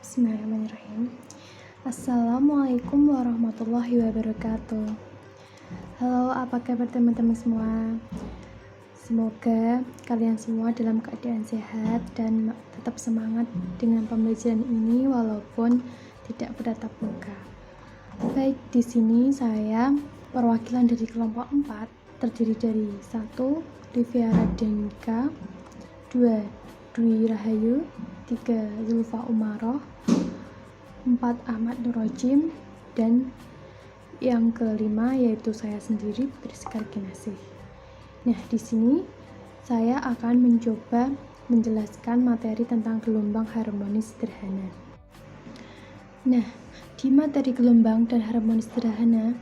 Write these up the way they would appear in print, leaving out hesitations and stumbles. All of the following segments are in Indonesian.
Bismillahirrahmanirrahim. Assalamualaikum warahmatullahi wabarakatuh. Halo, apa kabar teman-teman semua? Semoga kalian semua dalam keadaan sehat dan tetap semangat dengan pembelajaran ini walaupun tidak bertatap muka. Baik, di sini saya perwakilan dari kelompok 4 terdiri dari 1. Livia Radhanika, 2. Dwi Rahayu, 3. Zulfa Umaroh, 4. Ahmad Nurrojim, dan yang kelima yaitu saya sendiri, Putri Sekar Kinasih. Nah, di sini saya akan mencoba menjelaskan materi tentang gelombang harmonis sederhana. Nah, di materi gelombang dan harmonis sederhana,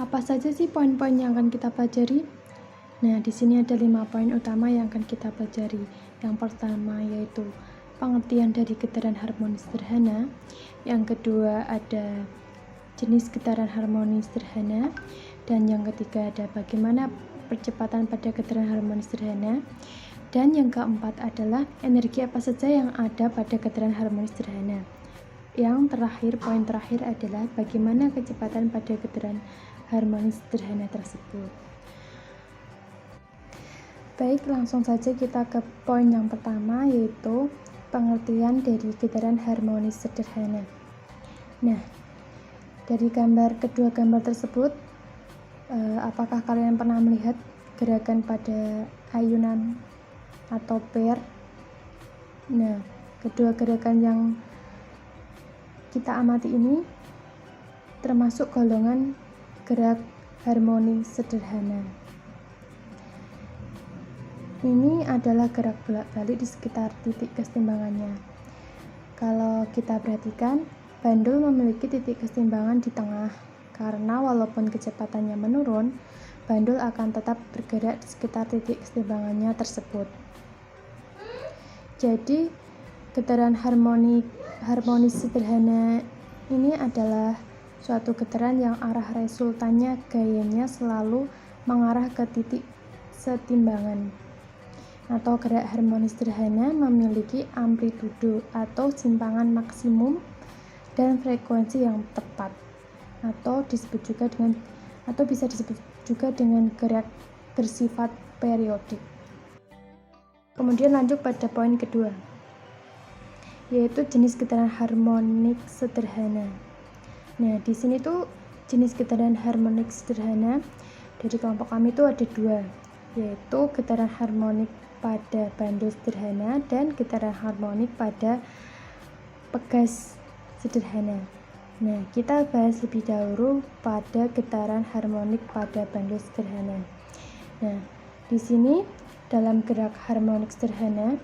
apa saja sih poin-poin yang akan kita pelajari? Nah, di sini ada 5 poin utama yang akan kita pelajari. Yang pertama yaitu pengertian dari getaran harmonis sederhana. Yang kedua ada jenis getaran harmonis sederhana. Dan yang ketiga ada bagaimana percepatan pada getaran harmonis sederhana. Dan yang keempat adalah energi apa saja yang ada pada getaran harmonis sederhana. Yang terakhir, poin terakhir adalah bagaimana kecepatan pada getaran harmonis sederhana tersebut. Baik, langsung saja kita ke poin yang pertama, yaitu pengertian dari getaran harmonis sederhana. Nah, dari kedua gambar tersebut, apakah kalian pernah melihat gerakan pada ayunan atau pair? Nah, kedua gerakan yang kita amati ini termasuk golongan gerak harmonis sederhana. Ini adalah gerak bolak-balik di sekitar titik kesetimbangannya. Kalau kita perhatikan, bandul memiliki titik kesetimbangan di tengah, karena walaupun kecepatannya menurun, bandul akan tetap bergerak di sekitar titik kesetimbangannya tersebut. Jadi, getaran harmonis sederhana ini adalah suatu getaran yang arah resultannya gayanya selalu mengarah ke titik setimbangan. Atau gerak harmonis sederhana memiliki amplitudo atau simpangan maksimum dan frekuensi yang tepat, atau bisa disebut juga dengan gerak bersifat periodik. Kemudian lanjut pada poin kedua, yaitu jenis getaran harmonik sederhana. Nah, di sini tuh jenis getaran harmonik sederhana dari kelompok kami itu ada 2, yaitu getaran harmonik pada bandul sederhana dan getaran harmonik pada pegas sederhana. Nah, kita bahas lebih dahulu pada getaran harmonik pada bandul sederhana. Nah, di sini dalam gerak harmonik sederhana,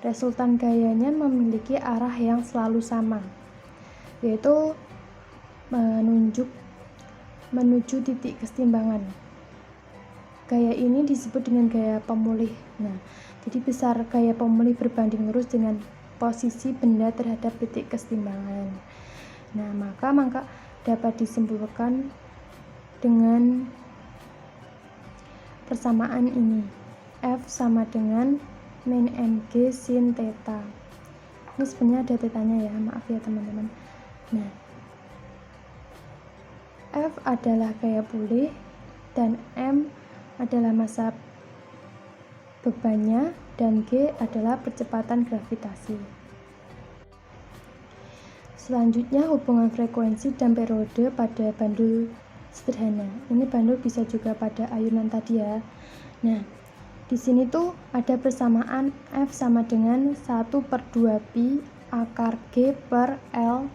resultan gayanya memiliki arah yang selalu sama, yaitu menuju titik kesetimbangan. Gaya ini disebut dengan gaya pemulih. Nah, jadi besar gaya pemulih berbanding lurus dengan posisi benda terhadap titik kesetimbangan. Nah, maka dapat disimpulkan dengan persamaan ini. F sama dengan min mg sin theta. Ini sebenarnya ada tetanya ya, maaf ya teman-teman. Nah, F adalah gaya pulih dan M adalah massa bebannya dan G adalah percepatan gravitasi. Selanjutnya hubungan frekuensi dan periode pada bandul sederhana. Ini bandul bisa juga pada ayunan tadi ya. Nah, di sini tuh ada persamaan F sama dengan 1/2 pi akar G per L,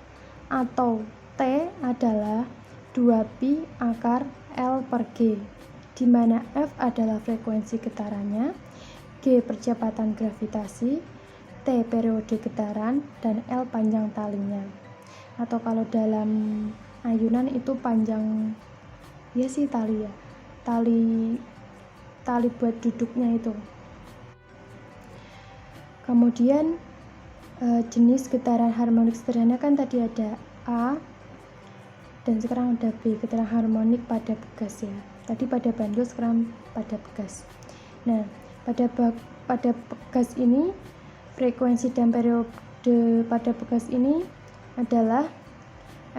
atau T adalah 2 pi akar L per G, di mana F adalah frekuensi getarannya, G percepatan gravitasi, T periode getaran, dan L panjang talinya. Atau kalau dalam ayunan itu panjang, ya sih tali ya, tali buat duduknya itu. Kemudian jenis getaran harmonik sederhana kan tadi ada A, dan sekarang ada B, getaran harmonik pada pegas ya. Tadi pada bandul, sekarang pada pegas. Nah, pada pegas ini frekuensi dan periode pada pegas ini adalah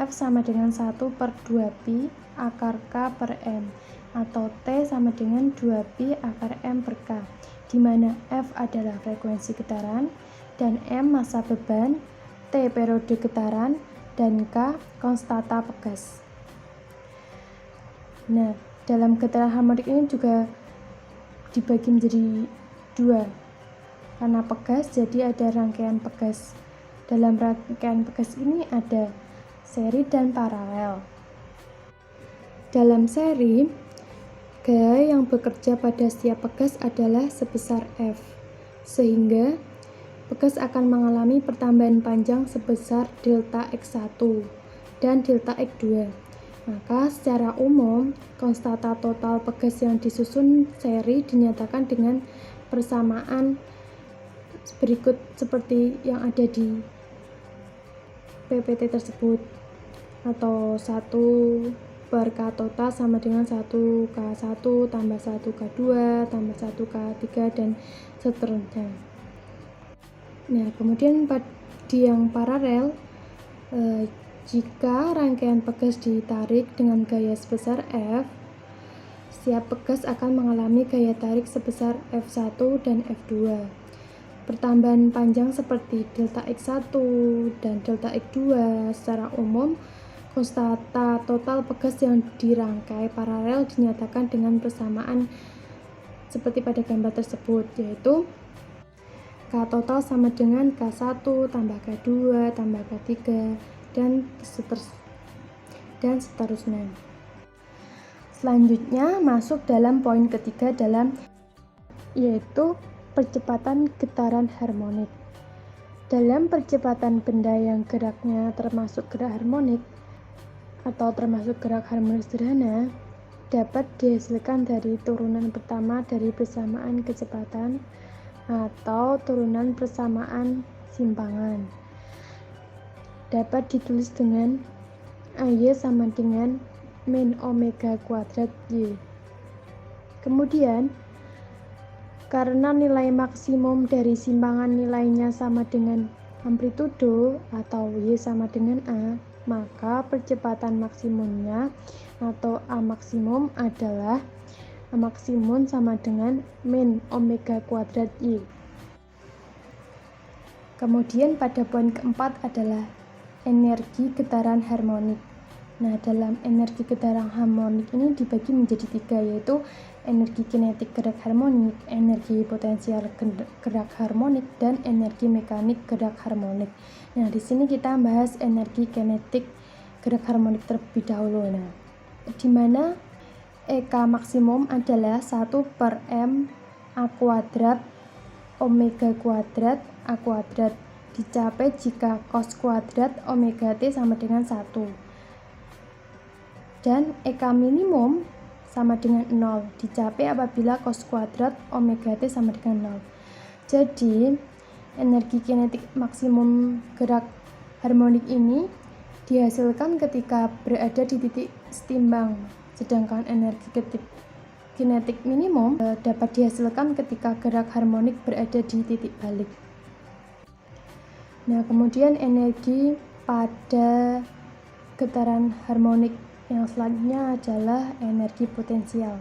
F sama dengan 1/2pi akar K per M, atau T sama dengan 2pi akar M per K, di mana F adalah frekuensi getaran, dan M massa beban, T periode getaran, dan K konstanta pegas. Nah, dalam getaran harmonik ini juga dibagi menjadi dua. Karena pegas, jadi ada rangkaian pegas. Dalam rangkaian pegas ini ada seri dan paralel. Dalam seri, gaya yang bekerja pada setiap pegas adalah sebesar F, sehingga pegas akan mengalami pertambahan panjang sebesar delta X1 dan delta X2. Maka secara umum, konstanta total pegas yang disusun seri dinyatakan dengan persamaan berikut seperti yang ada di PPT tersebut, atau 1/K total sama dengan 1K1 tambah 1K2 tambah 1K3 dan seterusnya. Nah, kemudian di yang paralel, jika rangkaian pegas ditarik dengan gaya sebesar F, setiap pegas akan mengalami gaya tarik sebesar F1 dan F2. Pertambahan panjang seperti delta X1 dan delta X2 secara umum, konstanta total pegas yang dirangkai paralel dinyatakan dengan persamaan seperti pada gambar tersebut, yaitu K total sama dengan K1 tambah K2 tambah K3 dan seterusnya. Selanjutnya masuk dalam poin ketiga yaitu percepatan getaran harmonik. Dalam percepatan benda yang geraknya termasuk gerak harmonik atau termasuk gerak harmonik sederhana, dapat dihasilkan dari turunan pertama dari persamaan kecepatan atau turunan persamaan simpangan. Dapat ditulis dengan AY sama dengan min omega kuadrat Y. Kemudian, karena nilai maksimum dari simpangan nilainya sama dengan amplitudo atau Y sama dengan A, maka percepatan maksimumnya atau A maksimum adalah A maksimum sama dengan min omega kuadrat Y. Kemudian pada poin keempat adalah energi getaran harmonik. Nah, dalam energi getaran harmonik ini dibagi menjadi tiga, yaitu energi kinetik gerak harmonik, energi potensial gerak harmonik, dan energi mekanik gerak harmonik. Nah, di sini kita bahas energi kinetik gerak harmonik terlebih dahulu. Nah, di mana EK maksimum adalah 1/M A kuadrat omega kuadrat A kuadrat dicapai jika cos kuadrat omega T sama dengan 1. Dan EK minimum sama dengan 0 dicapai apabila cos kuadrat omega T sama dengan 0. Jadi, energi kinetik maksimum gerak harmonik ini dihasilkan ketika berada di titik setimbang, sedangkan energi kinetik minimum dapat dihasilkan ketika gerak harmonik berada di titik balik. Nah, kemudian energi pada getaran harmonik yang selanjutnya adalah energi potensial,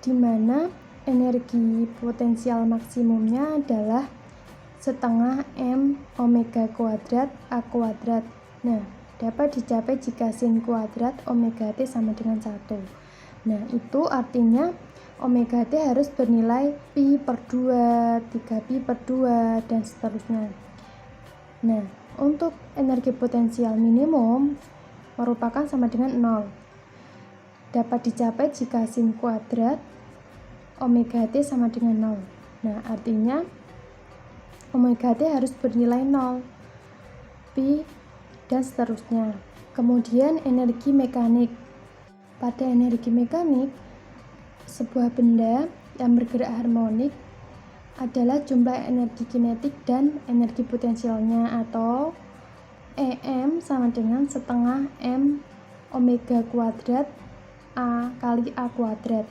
di mana energi potensial maksimumnya adalah setengah M omega kuadrat A kuadrat. Nah, dapat dicapai jika sin kuadrat omega T sama dengan 1. Nah, itu artinya omega T harus bernilai pi/2, 3pi/2, dan seterusnya. Nah, untuk energi potensial minimum merupakan sama dengan 0. Dapat dicapai jika sin kuadrat omega T sama dengan 0. Nah, artinya omega T harus bernilai 0, pi, dan seterusnya. Kemudian energi mekanik. Pada energi mekanik, sebuah benda yang bergerak harmonik adalah jumlah energi kinetik dan energi potensialnya, atau EM sama dengan setengah M omega kuadrat A kali A kuadrat.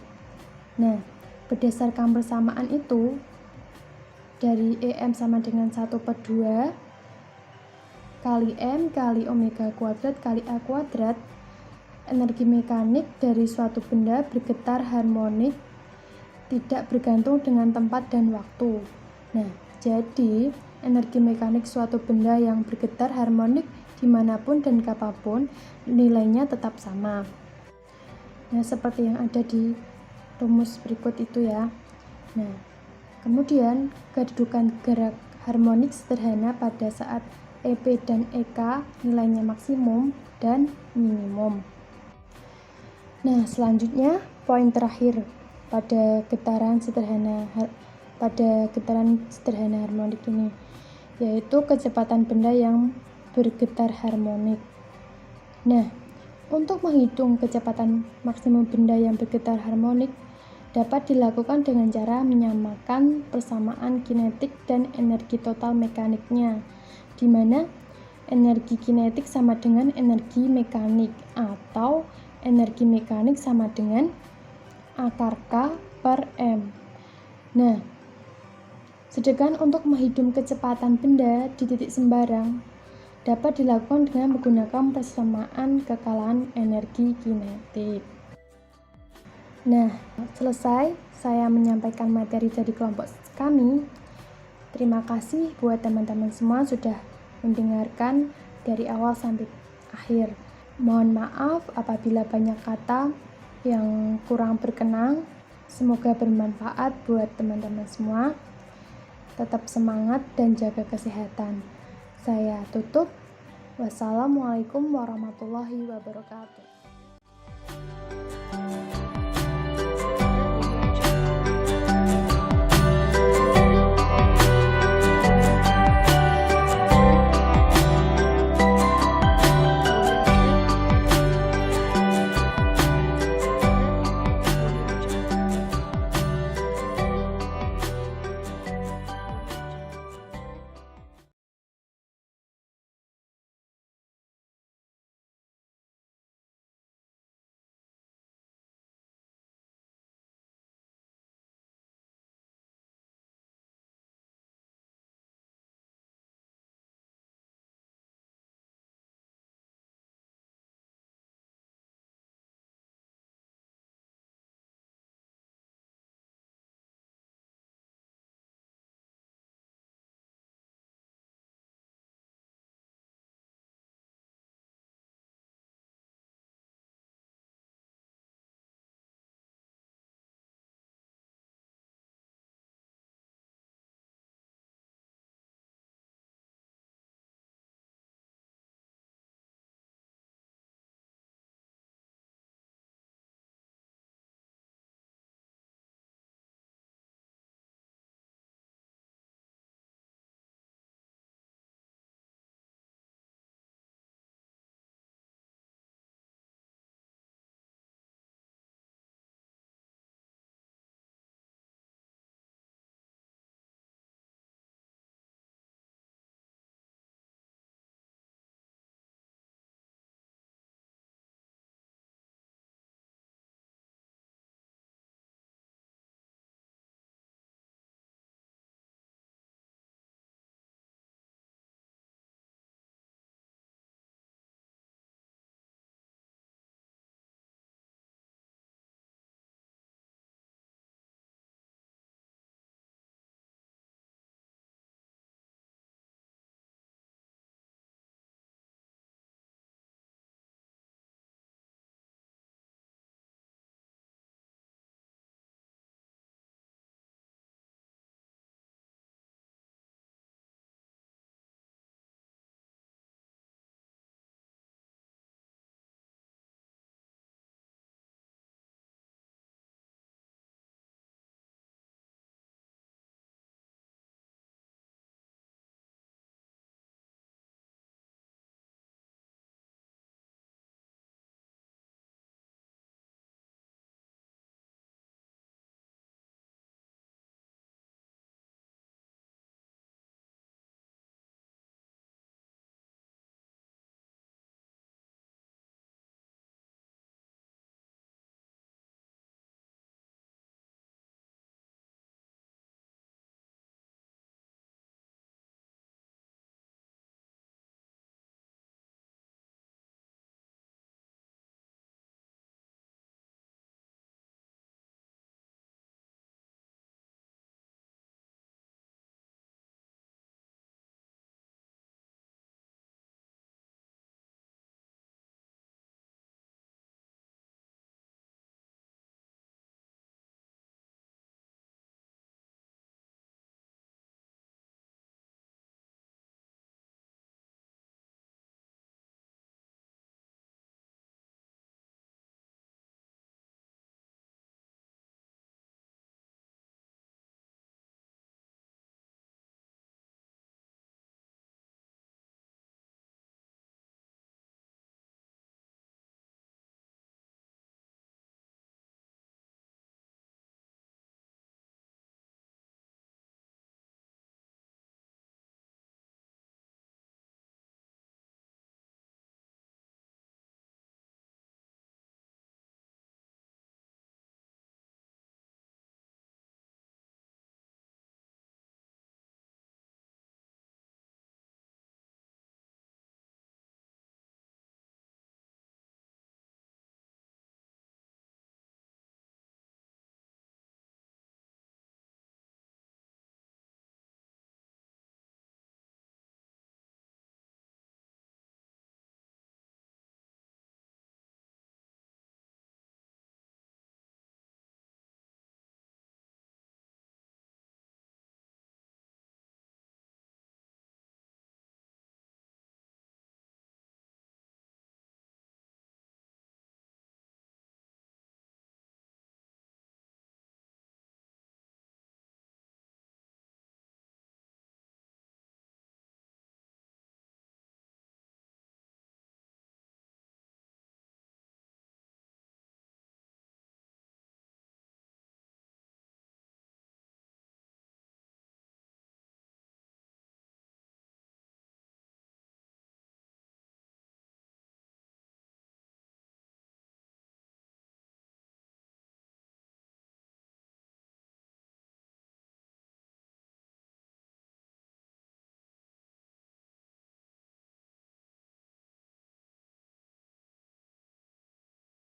Nah, berdasarkan persamaan itu, dari EM sama dengan 1/2, kali M kali omega kuadrat kali A kuadrat. Energi mekanik dari suatu benda bergetar harmonik tidak bergantung dengan tempat dan waktu. Nah, jadi energi mekanik suatu benda yang bergetar harmonik dimanapun dan kapanpun nilainya tetap sama. Nah, seperti yang ada di rumus berikut itu ya. Nah, kemudian kedudukan gerak harmonik sederhana pada saat EP dan EK nilainya maksimum dan minimum. Nah, selanjutnya poin terakhir pada getaran sederhana harmonik ini, yaitu kecepatan benda yang bergetar harmonik. Nah, untuk menghitung kecepatan maksimum benda yang bergetar harmonik dapat dilakukan dengan cara menyamakan persamaan kinetik dan energi total mekaniknya, di mana energi kinetik sama dengan energi mekanik atau energi mekanik sama dengan A/K per M. Nah, sedangkan untuk menghitung kecepatan benda di titik sembarang dapat dilakukan dengan menggunakan persamaan kekalan energi kinetik. Nah, selesai saya menyampaikan materi dari kelompok kami. Terima kasih buat teman-teman semua sudah mendengarkan dari awal sampai akhir. Mohon maaf apabila banyak kata yang kurang berkenan. Semoga bermanfaat buat teman-teman semua. Tetap semangat dan jaga kesehatan. Saya tutup. Wassalamualaikum warahmatullahi wabarakatuh.